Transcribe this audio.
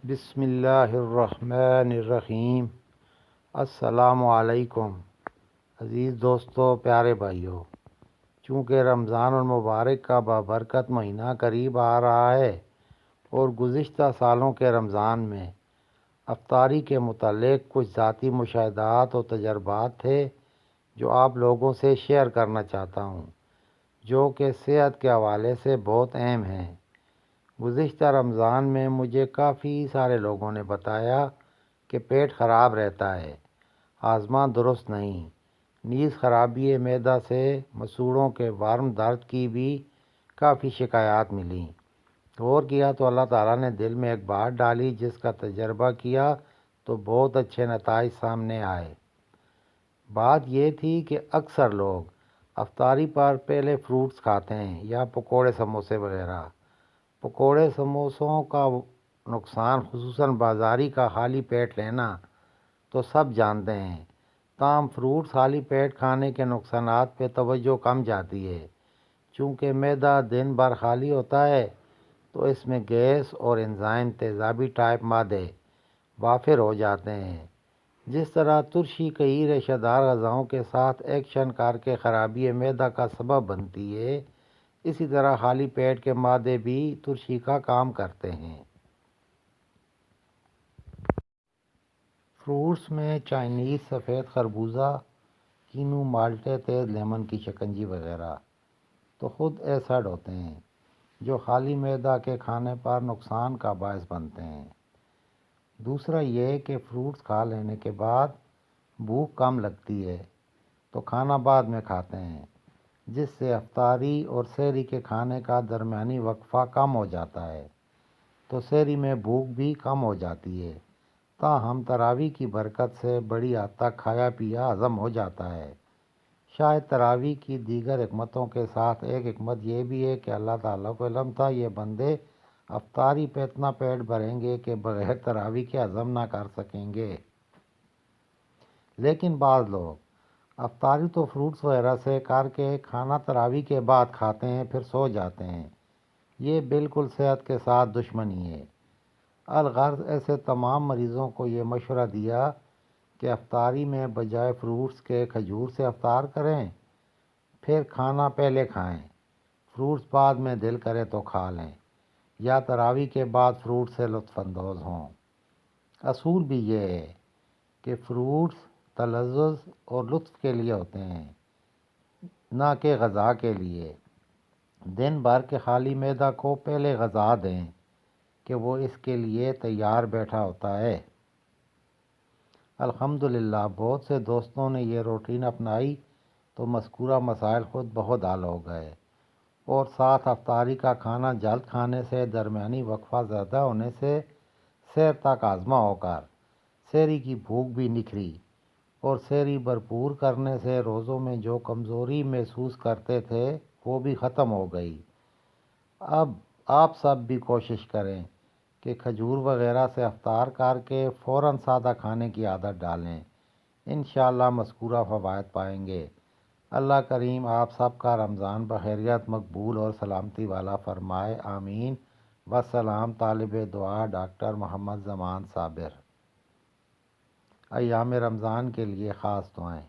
بسم اللہ الرحمن الرحیم۔ السلام علیکم عزیز دوستو، پیارے بھائیو۔ چونکہ رمضان المبارک کا بابرکت مہینہ قریب آ رہا ہے اور گزشتہ سالوں کے رمضان میں افطاری کے متعلق کچھ ذاتی مشاہدات اور تجربات تھے جو آپ لوگوں سے شیئر کرنا چاہتا ہوں، جو کہ صحت کے حوالے سے بہت اہم ہیں۔ گزشتہ رمضان میں مجھے کافی سارے لوگوں نے بتایا کہ پیٹ خراب رہتا ہے، ہاضمہ درست نہیں، نیز خرابی معدہ سے مسوڑھوں کے ورم درد کی بھی کافی شکایات ملیں۔ غور کیا تو اللہ تعالیٰ نے دل میں ایک بات ڈالی، جس کا تجربہ کیا تو بہت اچھے نتائج سامنے آئے۔ بات یہ تھی کہ اکثر لوگ افطاری پر پہلے فروٹس کھاتے ہیں یا پکوڑے سموسے وغیرہ۔ پکوڑے سموسوں کا نقصان، خصوصاً بازاری کا خالی پیٹ لینا، تو سب جانتے ہیں۔ تاہم فروٹس خالی پیٹ کھانے کے نقصانات پہ توجہ کم جاتی ہے۔ چونکہ معدہ دن بھر خالی ہوتا ہے تو اس میں گیس اور انزائم تیزابی ٹائپ مادے وافر ہو جاتے ہیں۔ جس طرح ترشی کئی ریشہ دار غذاؤں کے ساتھ ایکشن کر کے خرابی معدہ کا سبب بنتی ہے، اسی طرح خالی پیٹ کے مادے بھی ترشی کا کام کرتے ہیں۔ فروٹس میں چائنیز سفید خربوزہ، کینو، مالٹے، تیز لیمن کی شکنجی وغیرہ تو خود ایسڈ ہوتے ہیں جو خالی معدہ کے کھانے پر نقصان کا باعث بنتے ہیں۔ دوسرا یہ کہ فروٹس کھا لینے کے بعد بھوک کم لگتی ہے تو کھانا بعد میں کھاتے ہیں، جس سے افطاری اور سحری کے کھانے کا درمیانی وقفہ کم ہو جاتا ہے، تو سحری میں بھوک بھی کم ہو جاتی ہے۔ تاہم تراویح کی برکت سے بڑی حد تک کھایا پیا ہضم ہو جاتا ہے۔ شاید تراویح کی دیگر حکمتوں کے ساتھ ایک حکمت یہ بھی ہے کہ اللہ تعالیٰ کو علم تھا یہ بندے افطاری پہ اتنا پیٹ بھریں گے کہ بغیر تراویح کے ہضم نہ کر سکیں گے۔ لیکن بعض لوگ افطاری تو فروٹس وغیرہ سے کر کے کھانا تراویح کے بعد کھاتے ہیں، پھر سو جاتے ہیں۔ یہ بالکل صحت کے ساتھ دشمنی ہے۔ الغرض ایسے تمام مریضوں کو یہ مشورہ دیا کہ افطاری میں بجائے فروٹس کے کھجور سے افطار کریں، پھر کھانا پہلے کھائیں، فروٹس بعد میں دل کرے تو کھا لیں، یا تراویح کے بعد فروٹ سے لطف اندوز ہوں۔ اصول بھی یہ ہے کہ فروٹس تلذذ اور لطف کے لیے ہوتے ہیں، نہ کہ غذا کے لیے۔ دن بھر کے خالی معدہ کو پہلے غذا دیں کہ وہ اس کے لیے تیار بیٹھا ہوتا ہے۔ الحمدللہ بہت سے دوستوں نے یہ روٹین اپنائی تو مذکورہ مسائل خود بخود حل ہو گئے، اور ساتھ افطاری کا کھانا جلد کھانے سے، درمیانی وقفہ زیادہ ہونے سے سحر تک ہاضمہ ہو کر سحری کی بھوک بھی نکھری، اور سحری بھرپور کرنے سے روزوں میں جو کمزوری محسوس کرتے تھے وہ بھی ختم ہو گئی۔ اب آپ سب بھی کوشش کریں کہ کھجور وغیرہ سے افطار کر کے فوراً سادہ کھانے کی عادت ڈالیں، انشاءاللہ مذکورہ فوائد پائیں گے۔ اللہ کریم آپ سب کا رمضان بخیریت مقبول اور سلامتی والا فرمائے، آمین۔ وسلام۔ طالب دعا ڈاکٹر محمد زمان صابر۔ ایام رمضان کے لیے خاص دعائیں۔